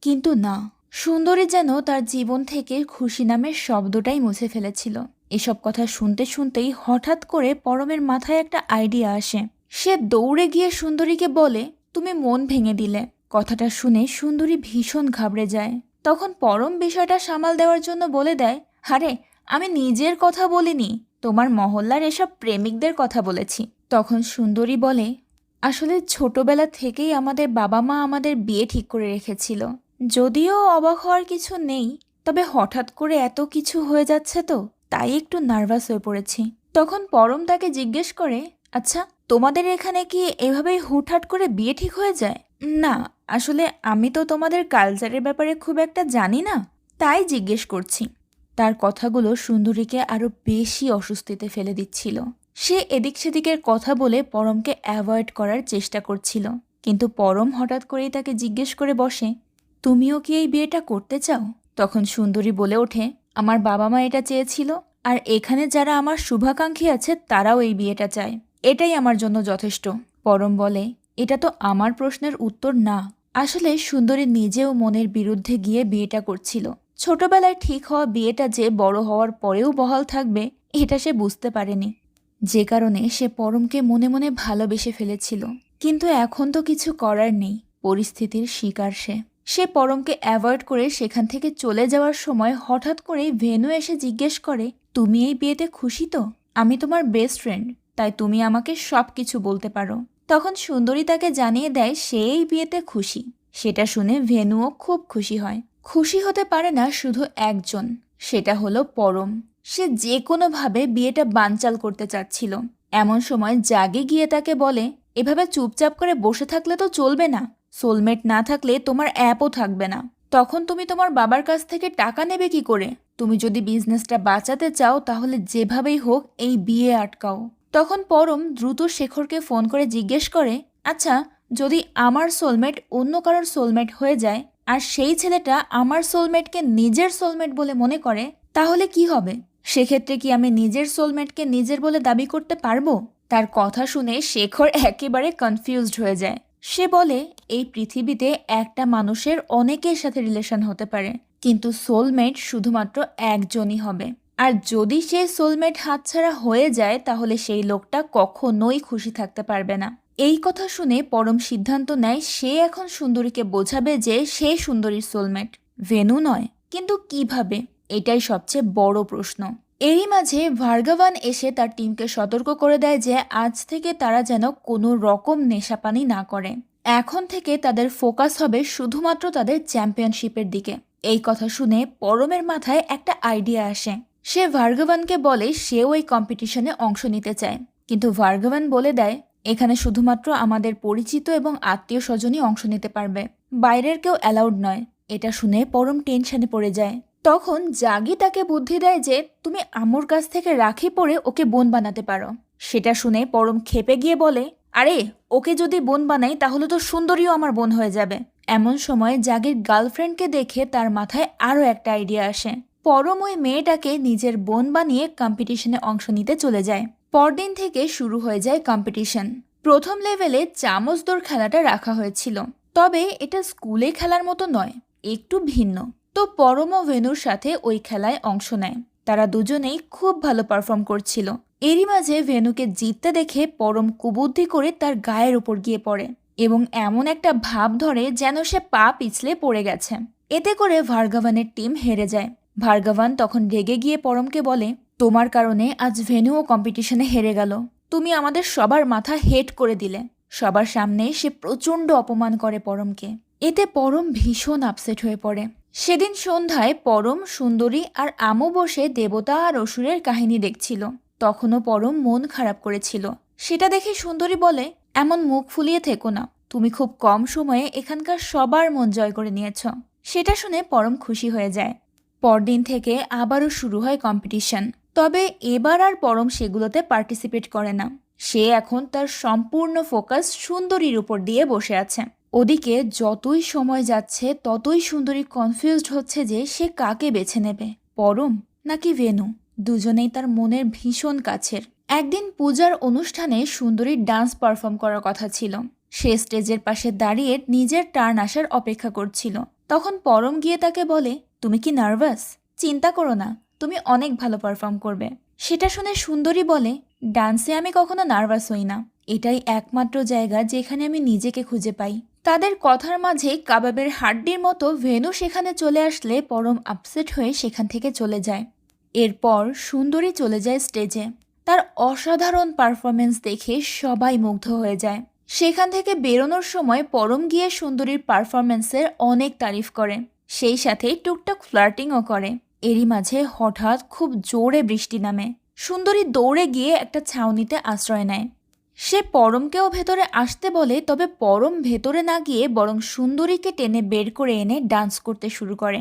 কিন্তু না, সুন্দরী যেন তার জীবন থেকে খুশি নামের শব্দটাই মুছে ফেলেছিল। এসব কথা শুনতে শুনতেই হঠাৎ করে পরমের মাথায় একটা আইডিয়া আসে। সে দৌড়ে গিয়ে সুন্দরীকে বলে, তুমি মন ভেঙে দিলে। কথাটা শুনে সুন্দরী ভীষণ ঘাবড়ে যায়। তখন পরম বিষয়টা সামাল দেওয়ার জন্য বলে দেয়, আরে আমি নিজের কথা বলিনি, তোমার মহল্লার এসব প্রেমিকদের কথা বলেছি। তখন সুন্দরী বলে, আসলে ছোটবেলা থেকেই আমাদের বাবা মা আমাদের বিয়ে ঠিক করে রেখেছিল। যদিও অবাক হওয়ার কিছু নেই, তবে হঠাৎ করে এত কিছু হয়ে যাচ্ছে তো তাই একটু নার্ভাস হয়ে পড়েছি। তখন পরম তাকে জিজ্ঞেস করে, আচ্ছা তোমাদের এখানে কি এভাবেই হুটহাট করে বিয়ে ঠিক হয়ে যায়? না, আসলে আমি তো তোমাদের কালচারের ব্যাপারে খুব একটা জানি না, তাই জিজ্ঞেস করছি। তার কথাগুলো সুন্দরীকে আরো বেশি অস্বস্তিতে ফেলে দিচ্ছিল। সে এদিক সেদিকের কথা বলে পরমকে অ্যাভয়েড করার চেষ্টা করছিল, কিন্তু পরম হঠাৎ করেই তাকে জিজ্ঞেস করে বসে, তুমিও কি এই বিয়েটা করতে চাও? তখন সুন্দরী বলে ওঠে, আমার বাবা মা এটা চেয়েছিল, আর এখানে যারা আমার শুভাকাঙ্ক্ষী আছে তারাও এই বিয়েটা চায়, এটাই আমার জন্য যথেষ্ট। পরম বলে, এটা তো আমার প্রশ্নের উত্তর না। আসলে সুন্দরী নিজেও মনের বিরুদ্ধে গিয়ে বিয়েটা করছিল। ছোটবেলায় ঠিক হওয়া বিয়েটা যে বড় হওয়ার পরেও বহাল থাকবে এটা সে বুঝতে পারেনি, যে কারণে সে পরমকে মনে মনে ভালোবেসে ফেলেছিল। কিন্তু এখন তো কিছু করার নেই, পরিস্থিতির শিকার সে পরমকে অ্যাভয়েড করে সেখান থেকে চলে যাওয়ার সময় হঠাৎ করেই ভেনু এসে জিজ্ঞেস করে, তুমি এই বিয়েতে খুশি তো? আমি তোমার বেস্ট ফ্রেন্ড, তাই তুমি আমাকে সব কিছু বলতে পারো। তখন সুন্দরী তাকে জানিয়ে দেয় সে এই বিয়েতে খুশি। সেটা শুনে ভেনুও খুব খুশি হয়। খুশি হতে পারে না শুধু একজন, সেটা হলো পরম। সে যে কোনোভাবে বিয়েটা বানচাল করতে চাচ্ছিল। এমন সময় জাগে গিয়ে তাকে বলে, এভাবে চুপচাপ করে বসে থাকলে তো চলবে না, সোলমেট না থাকলে তোমার অ্যাপও থাকবে না। তখন তুমি তোমার বাবার কাছ থেকে টাকা নেবে কি করে? তুমি যদি বিজনেসটা বাঁচাতে চাও তাহলে যেভাবেই হোক এই বিয়ে আটকাও। তখন পরম দ্রুত শেখরকে ফোন করে জিজ্ঞেস করে, আচ্ছা, যদি আমার সোলমেট অন্য কারোর সোলমেট হয়ে যায় আর সেই ছেলেটা আমার সোলমেটকে নিজের সোলমেট বলে মনে করে, তাহলে কি হবে? সেক্ষেত্রে কি আমি নিজের সোলমেটকে নিজের বলে দাবি করতে পারবো? তার কথা শুনে শেখর একেবারে কনফিউজড হয়ে যায়। সে বলে, এই পৃথিবীতে একটা মানুষের অনেকের সাথে রিলেশন হতে পারে, কিন্তু সোলমেট শুধুমাত্র একজনই হবে। আর যদি সেই সোলমেট হাতছাড়া হয়ে যায় তাহলে সেই লোকটা কখনোই খুশি থাকতে পারবে না। এই কথা শুনে পরম সিদ্ধান্ত নেয় সে এখন সুন্দরীকে বোঝাবে যে সে সুন্দরীর সোলমেট, ভেনু নয়। কিন্তু কিভাবে? এটাই সবচেয়ে বড় প্রশ্ন। এরই মাঝে ভার্গবান এসে তার টিমকে সতর্ক করে দেয় যে আজ থেকে তারা যেন কোনো রকম নেশাপানি না করে। এখন থেকে তাদের ফোকাস হবে শুধুমাত্র তাদের চ্যাম্পিয়নশিপের দিকে। এই কথা শুনে পরমের মাথায় একটা আইডিয়া আসে। সে ভার্গবানকে বলে সেও এই কম্পিটিশনে অংশ নিতে চায়, কিন্তু ভার্গবান বলে দেয়, এখানে শুধুমাত্র আমাদের পরিচিত এবং আত্মীয় স্বজনই অংশ নিতে পারবে, বাইরের কেউ অ্যালাউড নয়। এটা শুনে পরম টেনশনে পড়ে যায়। তখন জাগি তাকে বুদ্ধি দেয় যে তুমি আমুর কাছ থেকে রাখি পরে ওকে বোন বানাতে পারো। সেটা শুনে পরম ক্ষেপে গিয়ে বলে, আরে, ওকে যদি বোন বানাই তাহলে তো সুন্দরীও আমার বোন হয়ে যাবে। এমন সময় জাগির গার্লফ্রেন্ডকে দেখে তার মাথায় আরও একটা আইডিয়া আসে। পরম ওই মেয়েটাকে নিজের বোন বানিয়ে কম্পিটিশনে অংশ নিতে চলে যায়। পরদিন থেকে শুরু হয়ে যায় কম্পিটিশন। প্রথম লেভেলে চামচ দৌড় খেলাটা রাখা হয়েছিল, তবে এটা স্কুলে খেলার মতো নয়, একটু ভিন্ন। তো পরম ও ভেনুর সাথে ওই খেলায় অংশ নেয়। তারা দুজনেই খুব ভালো পারফর্ম করছিল। এরই মাঝে ভেনুকে জিততে দেখে পরম কুবুদ্ধি করে তার গায়ের উপর গিয়ে পড়ে এবং এমন একটা ভাব ধরে যেন সে পা পিছলে পড়ে গেছে। এতে করে ভার্গবানের টিম হেরে যায়। ভার্গবান তখন রেগে গিয়ে পরমকে বলে, তোমার কারণে আজ ভেনুও কম্পিটিশনে হেরে গেল। তুমি আমাদের সবার মাথা হেট করে দিলে। সবার সামনে সে প্রচণ্ড অপমান করে পরমকে। এতে পরম ভীষণ আপসেট হয়ে পড়ে। সেদিন সন্ধ্যায় পরম, সুন্দরী আর আমু বসে দেবতা আর অসুরের কাহিনী দেখছিল। তখনও পরম মন খারাপ করেছিল। সেটা দেখে সুন্দরী বলে, এমন মুখ ফুলিয়ে থেকো না, তুমি খুব কম সময়ে এখানকার সবার মন জয় করে নিয়েছ। সেটা শুনে পরম খুশি হয়ে যায়। পরদিন থেকে আবারও শুরু হয় কম্পিটিশন, তবে এবার আর পরম সেগুলোতে পার্টিসিপেট করে না। সে এখন তার সম্পূর্ণ ফোকাস সুন্দরীর উপর দিয়ে বসে আছে। ওদিকে যতই সময় যাচ্ছে ততই সুন্দরী কনফিউজড হচ্ছে যে সে কাকে বেছে নেবে, পরম নাকি ভেনু। দুজনেই তার মনের ভীষণ কাছের। একদিন পূজার অনুষ্ঠানে সুন্দরীর ডান্স পারফর্ম করার কথা ছিল। সে স্টেজের পাশে দাঁড়িয়ে নিজের টার্ন আসার অপেক্ষা করছিল। তখন পরম গিয়ে তাকে বলে, তুমি কি নার্ভাস? চিন্তা করো না, তুমি অনেক ভালো পারফর্ম করবে। সেটা শুনে সুন্দরী বলে, ডান্সে আমি কখনো নার্ভাস হই না, এটাই একমাত্র জায়গা যেখানে আমি নিজেকে খুঁজে পাই। তাদের কথার মাঝে কাবাবের হাড্ডির মতো ভেনু সেখানে চলে আসলে পরম আপসেট হয়ে সেখান থেকে চলে যায়। এরপর সুন্দরী চলে যায় স্টেজে। তার অসাধারণ পারফরমেন্স দেখে সবাই মুগ্ধ হয়ে যায়। সেখান থেকে বেরোনোর সময় পরম গিয়ে সুন্দরীর পারফরমেন্সের অনেক তারিফ করে, সেই সাথে টুকটাক ফ্লার্টিংও করে। এরই মাঝে হঠাৎ খুব জোরে বৃষ্টি নামে। সুন্দরী দৌড়ে গিয়ে একটা ছাউনিতে আশ্রয় নেয়। সে পরমকেও ভেতরে আসতে বলে, তবে পরম ভেতরে না গিয়ে বরং সুন্দরীকে টেনে বের করে এনে ডান্স করতে শুরু করে।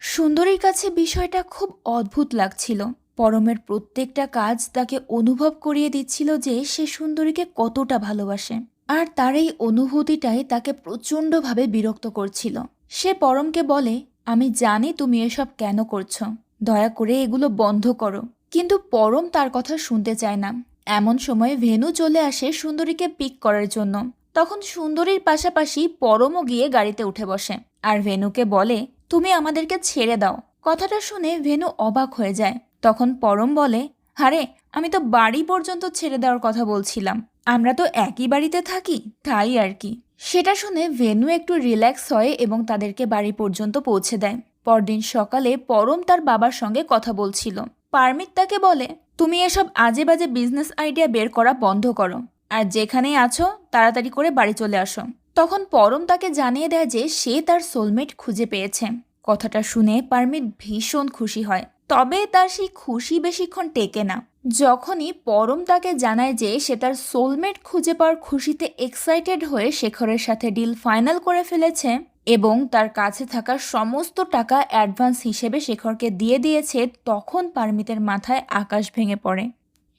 সুন্দরীর কাছে বিষয়টা খুব অদ্ভুত লাগছিল। পরমের প্রত্যেকটা কাজ তাকে অনুভব করিয়ে দিচ্ছিল যে সে সুন্দরীকে কতটা ভালোবাসে, আর তার এই অনুভূতিটাই তাকে প্রচণ্ডভাবে বিরক্ত করছিল। সে পরমকে বলে, আমি জানি তুমি এসব কেন করছো, দয়া করে এগুলো বন্ধ করো। কিন্তু পরম তার কথা শুনতে চায় না। এমন সময় ভেনু চলে আসে সুন্দরীকে পিক করার জন্য। তখন সুন্দরীর পাশাপাশি পরমও গিয়ে গাড়িতে উঠে বসে আর ভেনুকে বলে, তুমি আমাদেরকে ছেড়ে দাও। কথাটা শুনে ভেনু অবাক হয়ে যায়। তখন পরম বলে, আরে আমি তো বাড়ি পর্যন্ত ছেড়ে দেওয়ার কথা বলছিলাম, আমরা তো একই বাড়িতে থাকি, তাই আর কি। সেটা শুনে ভেনু একটু রিল্যাক্স হয় এবং তাদেরকে বাড়ি পর্যন্ত পৌঁছে দেয়। পরদিন সকালে পরম তার বাবার সঙ্গে কথা বলছিল। পারমিত তাকে বলে, তুমি এসব আজে বাজে বিজনেস আইডিয়া বের করা বন্ধ করো, আর যেখানেই আছো তাড়াতাড়ি করে বাড়ি চলে আসো। তখন পরম তাকে জানিয়ে দেয় যে সে তার সোলমেট খুঁজে পেয়েছে। কথাটা শুনে পারমিত ভীষণ খুশি হয়, তবে তার সেই খুশি বেশিক্ষণ টেকে না। যখনই পরম তাকে জানায় যে সে তার সোলমেট খুঁজে পাওয়ার খুশিতে এক্সাইটেড হয়ে শেখরের সাথে ডিল ফাইনাল করে ফেলেছে এবং তার কাছে থাকা সমস্ত টাকা অ্যাডভান্স হিসেবে শেখরকে দিয়ে দিয়েছে, তখন পারমিতের মাথায় আকাশ ভেঙে পড়ে।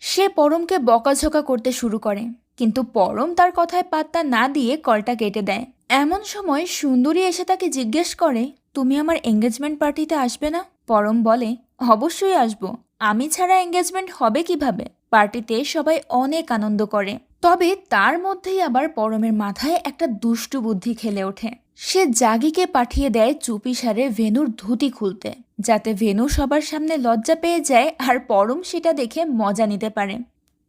সে পরমকে বকাঝকা করতে শুরু করে, কিন্তু পরম তার কথায় পাত্তা না দিয়ে কলটা কেটে দেয়। এমন সময় সুন্দরী এসে তাকে জিজ্ঞেস করে, তুমি আমার এঙ্গেজমেন্ট পার্টিতে আসবে না? পরম বলে, অবশ্যই আসবো, আমি ছাড়া এঙ্গেজমেন্ট হবে কিভাবে? পার্টিতে সবাই অনেক আনন্দ করে। তবে তার মধ্যেই আবার পরমের মাথায় একটা দুষ্টু বুদ্ধি খেলে ওঠে। সে জাগিকে পাঠিয়ে দেয় চুপিসারে ভেনুর ধুতি খুলতে, যাতে ভেনু সবার সামনে লজ্জা পেয়ে যায় আর পরম সেটা দেখে মজা নিতে পারে।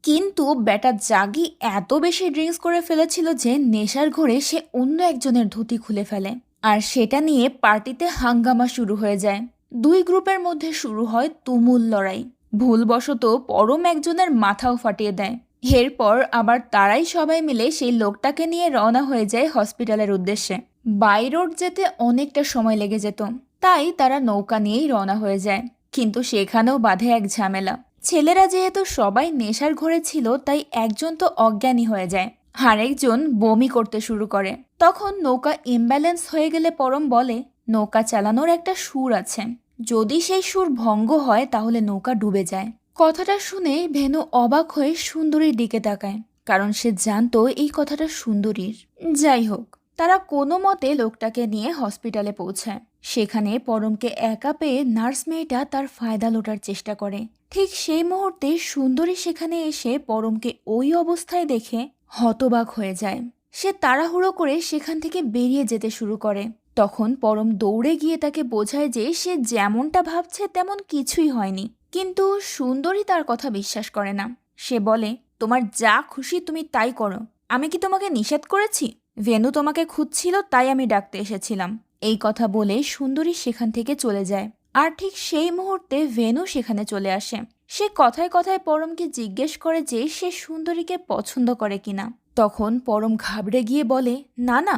কিন্তু বেটা জাগি এত বেশি ড্রিঙ্কস করে ফেলেছিল যে নেশার ঘোরে সে অন্য একজনের ধুতি খুলে ফেলে, আর সেটা নিয়ে পার্টিতে হাঙ্গামা শুরু হয়ে যায়। দুই গ্রুপের মধ্যে শুরু হয় তুমুল লড়াই। ভুলবশত পরম একজনের মাথাও ফাটিয়ে দেয়। এরপর আবার তারাই সবাই মিলে সেই লোকটাকে নিয়ে রওনা হয়ে যায় হসপিটালের উদ্দেশ্যে। বাই রোড যেতে অনেকটা সময় লেগে যেত, তাই তারা নৌকা নিয়েই রওনা হয়ে যায়। কিন্তু সেখানেও বাধে এক ঝামেলা। ছেলেরা যেহেতু সবাই নেশার ঘরে ছিল, তাই একজন তো অজ্ঞানী হয়ে যায়, আরেকজন বমি করতে শুরু করে। তখন নৌকা ইমব্যালেন্স হয়ে গেলে পরম বলে, নৌকা চালানোর একটা সুর আছে, যদি সেই সুর ভঙ্গ হয় তাহলে নৌকা ডুবে যায়। কথাটা শুনে ভেনু অবাক হয়ে সুন্দরীর দিকে তাকায়, কারণ সে জানতো এই কথাটা সুন্দরীর। যাই হোক, তারা কোনো মতে লোকটাকে নিয়ে হসপিটালে পৌঁছায়। সেখানে পরমকে একা পেয়ে নার্স মেয়েটা তার ফায়দা লোটার চেষ্টা করে। ঠিক সেই মুহূর্তে সুন্দরী সেখানে এসে পরমকে ওই অবস্থায় দেখে হতবাক হয়ে যায়। সে তাড়াহুড়ো করে সেখান থেকে বেরিয়ে যেতে শুরু করে। তখন পরম দৌড়ে গিয়ে তাকে বোঝায় যে সে যেমনটা ভাবছে তেমন কিছুই হয়নি। কিন্তু সুন্দরী তার কথা বিশ্বাস করে না। সে বলে, তোমার যা খুশি তুমি তাই করো, আমি কি তোমাকে নিষেধ করেছি? ভেনু তোমাকে খুঁজছিল, তাই আমি ডাকতে এসেছিলাম। এই কথা বলে সুন্দরী সেখান থেকে চলে যায়। আর ঠিক সেই মুহূর্তে ভেনু সেখানে চলে আসে। সে কথায় কথায় পরমকে জিজ্ঞেস করে যে সে সুন্দরীকে পছন্দ করে কিনা। তখন পরম ঘাবড়ে গিয়ে বলে, না না,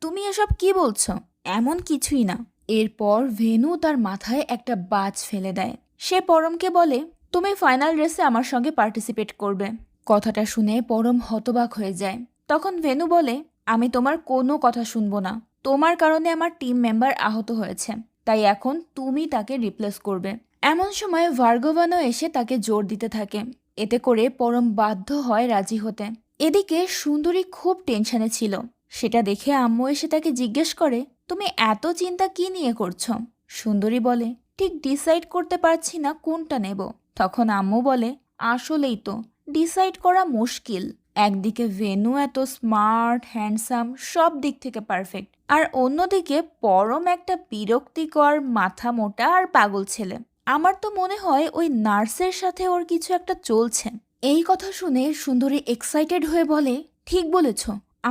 তুমি এসব কি বলছো, এমন কিছুই না। এরপর ভেনু তার মাথায় একটা বাজ ফেলে দেয়। সে পরমকে বলে, তুমি ফাইনাল রেসে আমার সঙ্গে পার্টিসিপেট করবে। কথাটা শুনে পরম হতবাক হয়ে যায়। তখন ভেনু বলে, আমি তোমার কোনো কথা শুনবো না, তোমার কারণে আমার টিম মেম্বার আহত হয়েছে, তাই এখন তুমি তাকে রিপ্লেস করবে। এমন সময় ভার্গবানও এসে তাকে জোর দিতে থাকে। এতে করে পরম বাধ্য হয় রাজি হতে। এদিকে সুন্দরী খুব টেনশনে ছিল। সেটা দেখে আম্মু এসে তাকে জিজ্ঞেস করে, তুমি এত চিন্তা কি নিয়ে করছো? সুন্দরী বলে, ঠিক ডিসাইড করতে পারছি না কোনটা নেব। তখন আম্মু বলে, আসলেই তো ডিসাইড করা মুশকিল। একদিকে ভেনু এত স্মার্ট, হ্যান্ডসাম, সব দিক থেকে পারফেক্ট, আর অন্যদিকে পরম একটা বিরক্তিকর, মাথা মোটা আর পাগল ছেলে। আমার তো মনে হয় ওই নার্সের সাথে ওর কিছু একটা চলছে। এই কথা শুনে সুন্দরী এক্সাইটেড হয়ে বলে, ঠিক বলেছ,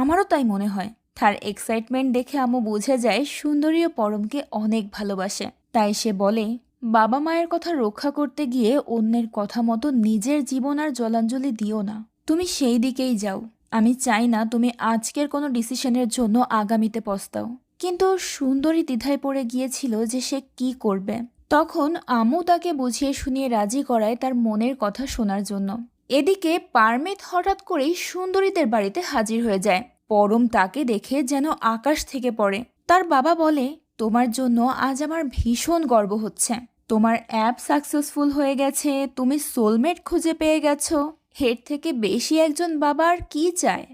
আমারও তাই মনে হয়। তার এক্সাইটমেন্ট দেখে আম্মু বুঝে যায় সুন্দরী ও পরমকে অনেক ভালোবাসে। তাই সে বলে, বাবা মায়ের কথা রক্ষা করতে গিয়ে অন্যের কথা মতো নিজের জীবন আর জলাঞ্জলি দিও না। তুমি সেই দিকেই যাও। আমি চাই না তুমি আজকের কোনো ডিসিশনের জন্য আগামীতে পস্তাও। কিন্তু সুন্দরী দ্বিধায় পড়ে গিয়েছিল যে সে কি করবে। তখন আম্মু তাকে বুঝিয়ে শুনিয়ে রাজি করায় তার মনের কথা শোনার জন্য। এদিকে পারমিত হঠাৎ করেই সুন্দরীদের বাড়িতে হাজির হয়ে যায়। পরম তাকে দেখে যেন আকাশ থেকে পড়ে। তার বাবা বলে, তোমার জন্য আজ আমার ভীষণ গর্ব হচ্ছে। তোমার অ্যাপ সাকসেসফুল হয়ে গেছে, তুমি সোলমেট খুঁজে পেয়ে গেছো। এর থেকে বেশি একজন বাবা আর কি চায়?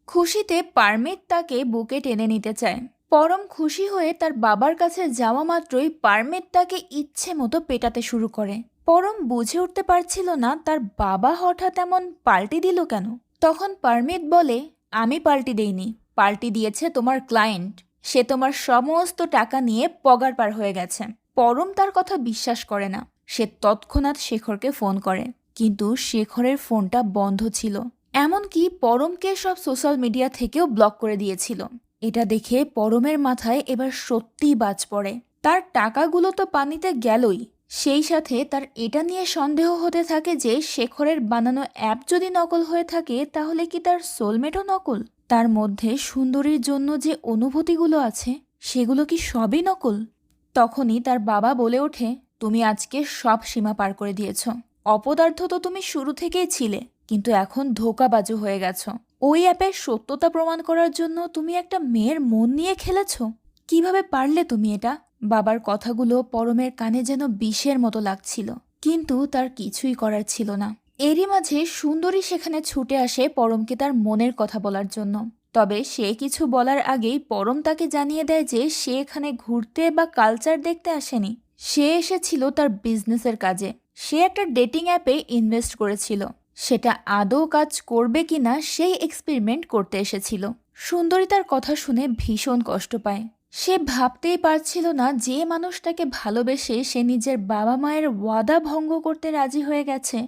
খুশিতে পারমিত তাকে বুকে টেনে নিতে চায়। পরম খুশি হয়ে তার বাবার কাছে যাওয়া মাত্রই পারমিত তাকে ইচ্ছে মতো পেটাতে শুরু করে। পরম বুঝে উঠতে পারছিল না তার বাবা হঠাৎ এমন পাল্টি দিল কেন। তখন পারমিত বলে, আমি পাল্টি দেইনি, পাল্টি দিয়েছে তোমার ক্লায়েন্ট। সে তোমার সমস্ত টাকা নিয়ে পগার পার হয়ে গেছে। পরম তার কথা বিশ্বাস করে না। সে তৎক্ষণাৎ শেখরকে ফোন করে, কিন্তু শেখরের ফোনটা বন্ধ ছিল। এমনকি পরমকে সব সোশ্যাল মিডিয়া থেকেও ব্লক করে দিয়েছিল। এটা দেখে পরমের মাথায় এবার সত্যিই বাজ পড়ে। তার টাকাগুলো তো পানিতে গেলই, সেই সাথে তার এটা নিয়ে সন্দেহ হতে থাকে যে শেখরের বানানো অ্যাপ যদি নকল হয়ে থাকে তাহলে কি তার সোলমেটও নকল? তার মধ্যে সুন্দরীর জন্য যে অনুভূতিগুলো আছে সেগুলো কি সবই নকল? তখনই তার বাবা বলে ওঠে, তুমি আজকে সব সীমা পার করে দিয়েছ। অপদার্থ তো তুমি শুরু থেকেই ছিলে, কিন্তু এখন ধোঁকাবাজও হয়ে গেছো। ওই অ্যাপের সত্যতা প্রমাণ করার জন্য তুমি একটা মেয়ের মন নিয়ে খেলেছ। কিভাবে পারলে তুমি এটা? বাবার কথাগুলো পরমের কানে যেন বিষের মতো লাগছিল, কিন্তু তার কিছুই করার ছিল না। এরই মাঝে সুন্দরী সেখানে ছুটে আসে পরমকে তার মনের কথা বলার জন্য। তবে সে কিছু বলার আগেই পরম তাকে জানিয়ে দেয় যে সে এখানে ঘুরতে বা কালচার দেখতে আসেনি। সে এসেছিল তার বিজনেসের কাজে। সে একটা ডেটিং অ্যাপে ইনভেস্ট করেছিল, সেটা আদৌ কাজ করবে কিনা সেই এক্সপেরিমেন্ট করতে এসেছিল। সুন্দরী তার কথা শুনে ভীষণ কষ্ট পায়। সে ভাবতেই পারছিল না যে মানুষটাকে ভালোবেসে সে নিজের বাবা মায়ের ওয়াদা ভঙ্গ করতে রাজি হয়ে গেছে,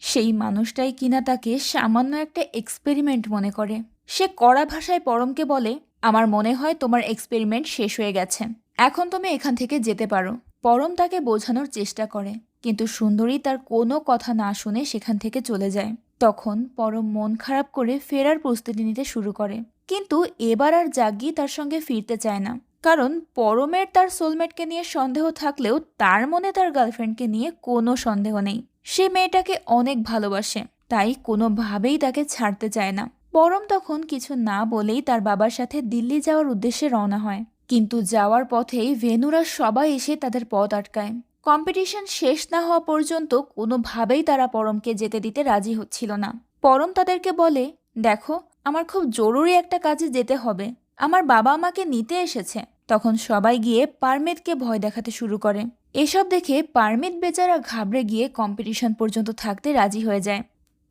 সেই মানুষটাই কিনা তাকে সামান্য একটা এক্সপেরিমেন্ট মনে করে। সে কড়া ভাষায় পরমকে বলে, আমার মনে হয় তোমার এক্সপেরিমেন্ট শেষ হয়ে গেছে, এখন তুমি এখান থেকে যেতে পারো। পরম তাকে বোঝানোর চেষ্টা করে, কিন্তু সুন্দরী তার কোনো কথা না শুনে সেখান থেকে চলে যায়। তখন পরম মন খারাপ করে ফেরার প্রস্তুতি নিতে শুরু করে, কিন্তু এবার আর জাগি তার সঙ্গে ফিরতে চায় না। কারণ পরমের তার সোলমেটকে নিয়ে সন্দেহ থাকলেও তার মনে তার গার্লফ্রেন্ডকে নিয়ে কোনো সন্দেহ নেই। সে মেয়েটাকে অনেক ভালোবাসে, তাই কোনোভাবেই তাকে ছাড়তে চায় না। পরম তখন কিছু না বলেই তার বাবার সাথে দিল্লি যাওয়ার উদ্দেশ্যে রওনা হয়। কিন্তু যাওয়ার পথেই ভেনুরা সবাই এসে তাদের পথ আটকায়। কম্পিটিশন শেষ না হওয়া পর্যন্ত কোনোভাবেই তারা পরমকে যেতে দিতে রাজি হচ্ছিল না। পরম তাদেরকে বলে, দেখো, আমার খুব জরুরি একটা কাজে যেতে হবে, আমার বাবা আমাকে নিতে এসেছে। তখন সবাই গিয়ে পারমিতকে ভয় দেখাতে শুরু করে। এসব দেখে পারমিত বেচারা ঘাবড়ে গিয়ে কম্পিটিশন পর্যন্ত থাকতে রাজি হয়ে যায়।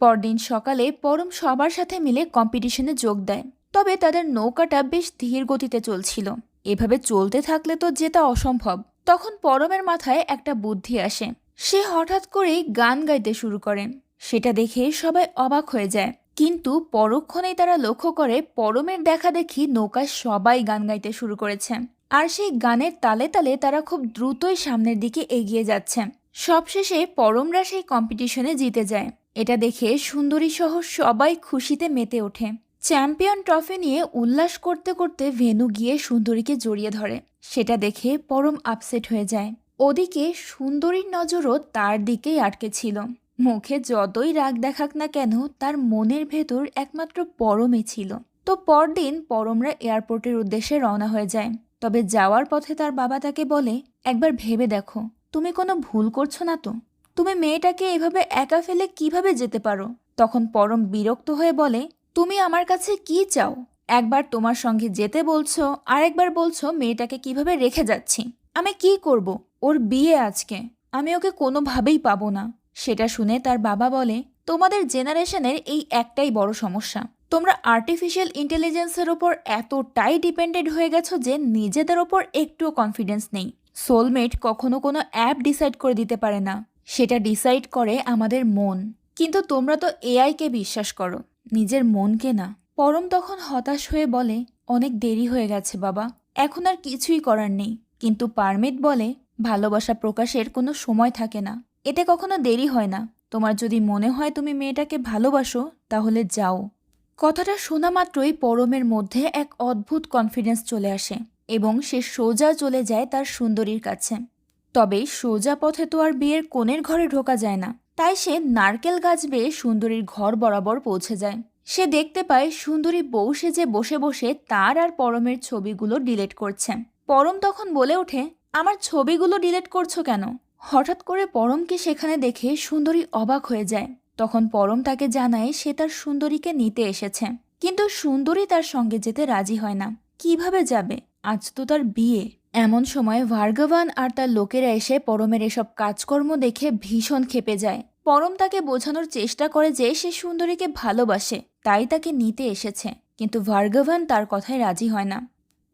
পরদিন সকালে পরম সবার সাথে মিলে কম্পিটিশনে যোগ দেয়। তবে তাদের নৌকাটা বেশ ধীর গতিতে চলছিল। এভাবে চলতে থাকলে তো জেতা অসম্ভব। তখন পরমের মাথায় একটা বুদ্ধি আসে। সে হঠাৎ করেই গান গাইতে শুরু করে। সেটা দেখে সবাই অবাক হয়ে যায়, কিন্তু পরক্ষণেই তারা লক্ষ্য করে পরমের দেখা দেখি নৌকায় সবাই গান গাইতে শুরু করেছে। আর সেই গানের তালে তালে তারা খুব দ্রুতই সামনের দিকে এগিয়ে যাচ্ছে। সবশেষে পরমরা সেই কম্পিটিশনে জিতে যায়। এটা দেখে সুন্দরী সহ সবাই খুশিতে মেতে ওঠে। চ্যাম্পিয়ন ট্রফি নিয়ে উল্লাস করতে করতে ভেনু গিয়ে সুন্দরীকে জড়িয়ে ধরে। সেটা দেখে পরম আপসেট হয়ে যায়। ওদিকে সুন্দরীর নজরও তার দিকেই আটকে ছিল। মুখে যতই রাগ দেখাক না কেন, তার মনের ভেতর একমাত্র পরমই ছিল। তো পরদিন পরমরা এয়ারপোর্টের উদ্দেশ্যে রওনা হয়ে যায়। তবে যাওয়ার পথে তার বাবা তাকে বলে, একবার ভেবে দেখো, তুমি কোনো ভুল করছো না তো? তুমি মেয়েটাকে এভাবে একা ফেলে কিভাবে যেতে পারো? তখন পরম বিরক্ত হয়ে বলে, তুমি আমার কাছে কি চাও? একবার তোমার সঙ্গে যেতে বলছো, আর একবার বলছো মেয়েটাকে কিভাবে রেখে যাচ্ছি। আমি কি করব? ওর বিয়ে আজকে, আমি ওকে কোনোভাবেই পাবো না। সেটা শুনে তার বাবা বলে, তোমাদের জেনারেশনের এই একটাই বড় সমস্যা, তোমরা আর্টিফিশিয়াল ইন্টেলিজেন্সের ওপর এতটাই ডিপেন্ডেন্ট হয়ে গেছো যে নিজেদের ওপর একটুও কনফিডেন্স নেই। সোলমেট কখনো কোনো অ্যাপ ডিসাইড করে দিতে পারে না, সেটা ডিসাইড করে আমাদের মন। কিন্তু তোমরা তো এআইকে বিশ্বাস করো, নিজের মনকে না। পরম তখন হতাশ হয়ে বলে, অনেক দেরি হয়ে গেছে বাবা, এখন আর কিছুই করার নেই। কিন্তু পারমিত বলে, ভালোবাসা প্রকাশের কোনো সময় থাকে না, এতে কখনো দেরি হয় না। তোমার যদি মনে হয় তুমি মেয়েটাকে ভালোবাসো, তাহলে যাও। কথাটা শোনা মাত্রই পরমের মধ্যে এক অদ্ভুত কনফিডেন্স চলে আসে এবং সে সোজা চলে যায় তার সুন্দরীর কাছে। তবে সোজা পথে তো আর বিয়ের কনের ঘরে ঢোকা যায় না, তাই সে নারকেল গাছ বেয়ে সুন্দরীর ঘর বরাবর পৌঁছে যায়। সে দেখতে পায় সুন্দরী বউ সেজে বসে বসে তার আর পরমের ছবিগুলো ডিলিট করছে। পরম তখন বলে ওঠে, আমার ছবিগুলো ডিলিট করছো কেন? হঠাৎ করে পরমকে সেখানে দেখে সুন্দরী অবাক হয়ে যায়। তখন পরম তাকে জানায় সে তার সুন্দরীকে নিতে এসেছে, কিন্তু সুন্দরী তার সঙ্গে যেতে রাজি হয় না। কিভাবে যাবে? আজ তো তার বিয়ে। এমন সময় ভার্গবান আর তার লোকেরা এসে পরমের এসব কাজকর্ম দেখে ভীষণ ক্ষেপে যায়। পরম তাকে বোঝানোর চেষ্টা করে যে সে সুন্দরীকে ভালোবাসে, তাই তাকে নিতে এসেছে, কিন্তু ভার্গবান তার কথায় রাজি হয় না।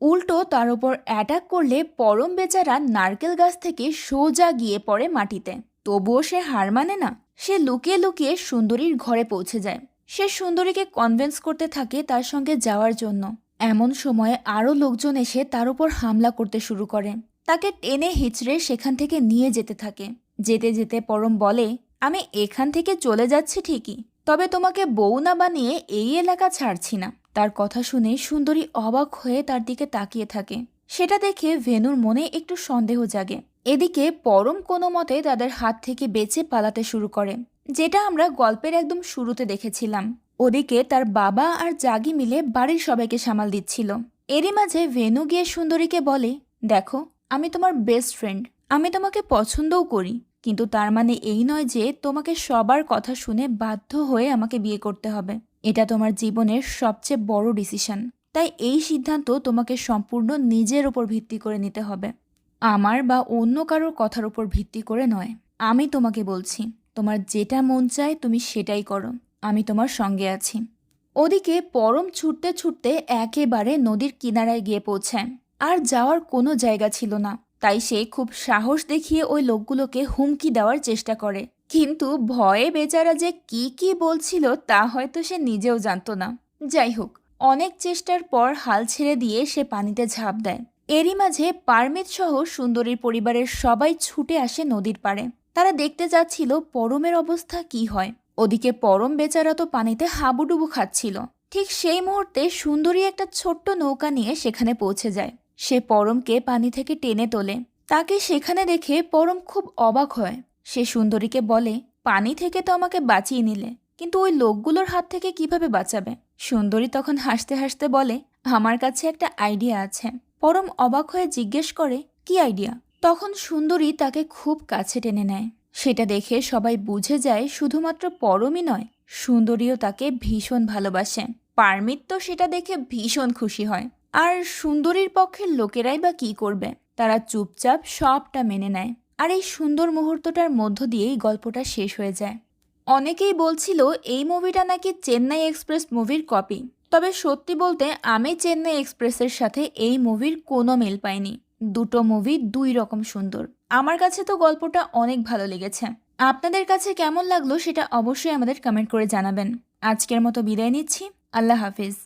উল্টো তার ওপর অ্যাটাক করলে পরম বেচারা নারকেল গাছ থেকে সোজা গিয়ে পড়ে মাটিতে। তবুও সে হার মানে না। সে লুকিয়ে লুকিয়ে সুন্দরীর ঘরে পৌঁছে যায়। সে সুন্দরীকে কনভিন্স করতে থাকে তার সঙ্গে যাওয়ার জন্য। এমন সময় আরও লোকজন এসে তার উপর হামলা করতে শুরু করে। তাকে টেনে হিচড়ে সেখান থেকে নিয়ে যেতে থাকে। যেতে যেতে পরম বলে, আমি এখান থেকে চলে যাচ্ছি ঠিকই, তবে তোমাকে বউ না বানিয়ে এই এলাকা ছাড়ছি না। তার কথা শুনে সুন্দরী অবাক হয়ে তার দিকে তাকিয়ে থাকে। সেটা দেখে ভেনুর মনে একটু সন্দেহ জাগে। এদিকে পরম কোনো মতে তাদের হাত থেকে বেঁচে পালাতে শুরু করে, যেটা আমরা গল্পের একদম শুরুতে দেখেছিলাম। ওদিকে তার বাবা আর জাগি মিলে বাড়ির সবাইকে সামাল দিচ্ছিল। এরই মাঝে ভেনু গিয়ে সুন্দরীকে বলে, দেখো, আমি তোমার বেস্ট ফ্রেন্ড, আমি তোমাকে পছন্দও করি, কিন্তু তার মানে এই নয় যে তোমাকে সবার কথা শুনে বাধ্য হয়ে আমাকে বিয়ে করতে হবে। এটা তোমার জীবনের সবচেয়ে বড় ডিসিশন, তাই এই সিদ্ধান্ত তোমাকে সম্পূর্ণ নিজের উপর ভিত্তি করে নিতে হবে, আমার বা অন্য কারোর কথার উপর ভিত্তি করে নয়। আমি তোমাকে বলছি, তোমার যেটা মন চায় তুমি সেটাই করো, আমি তোমার সঙ্গে আছি। ওদিকে পরম ছুটতে ছুটতে একেবারে নদীর কিনারায় গিয়ে পৌঁছায়। আর যাওয়ার কোনো জায়গা ছিল না, তাই সে খুব সাহস দেখিয়ে ওই লোকগুলোকে হুমকি দেওয়ার চেষ্টা করে। কিন্তু ভয়ে বেচারা যে কি কি বলছিল তা হয়তো সে নিজেও জানতো না। যাই হোক, অনেক চেষ্টার পর হাল ছেড়ে দিয়ে সে পানিতে ঝাঁপ দেয়। এরই মাঝে পারমিত সহ সুন্দরীর পরিবারের সবাই ছুটে আসে নদীর পাড়ে। তারা দেখতে যাচ্ছিল পরমের অবস্থা কি হয়। ওদিকে পরম বেচারা তো পানিতে হাবুডুবু খাচ্ছিল। ঠিক সেই মুহূর্তে সুন্দরী একটা ছোট্ট নৌকা নিয়ে সেখানে পৌঁছে যায়। সে পরমকে পানি থেকে টেনে তোলে। তাকে সেখানে দেখে পরম খুব অবাক হয়। সে সুন্দরীকে বলে, পানি থেকে তো আমাকে বাঁচিয়ে নিলে, কিন্তু ওই লোকগুলোর হাত থেকে কিভাবে বাঁচাবে? সুন্দরী তখন হাসতে হাসতে বলে, আমার কাছে একটা আইডিয়া আছে। পরম অবাক হয়ে জিজ্ঞেস করে, কি আইডিয়া? তখন সুন্দরী তাকে খুব কাছে টেনে নেয়। সেটা দেখে সবাই বুঝে যায় শুধুমাত্র পরমই নয়, সুন্দরীও তাকে ভীষণ ভালোবাসে। পারমিত তো সেটা দেখে ভীষণ খুশি হয়। আর সুন্দরীর পক্ষের লোকেরাই বা কি করবে? তারা চুপচাপ সবটা মেনে নেয়। আর এই সুন্দর মুহূর্তটার মধ্য দিয়েই গল্পটা শেষ হয়ে যায়। অনেকেই বলছিল এই মুভিটা নাকি চেন্নাই এক্সপ্রেস মুভির কপি। তবে সত্যি বলতে আমি চেন্নাই এক্সপ্রেসের সাথে এই মুভির কোনো মিল পাইনি। দুটো মুভি দুই রকম সুন্দর। আমার কাছে তো গল্পটা অনেক ভালো লেগেছে। আপনাদের কাছে কেমন লাগলো সেটা অবশ্যই আমাদের কমেন্ট করে জানাবেন। আজকের মতো বিদায় নিচ্ছি। আল্লাহ হাফিজ।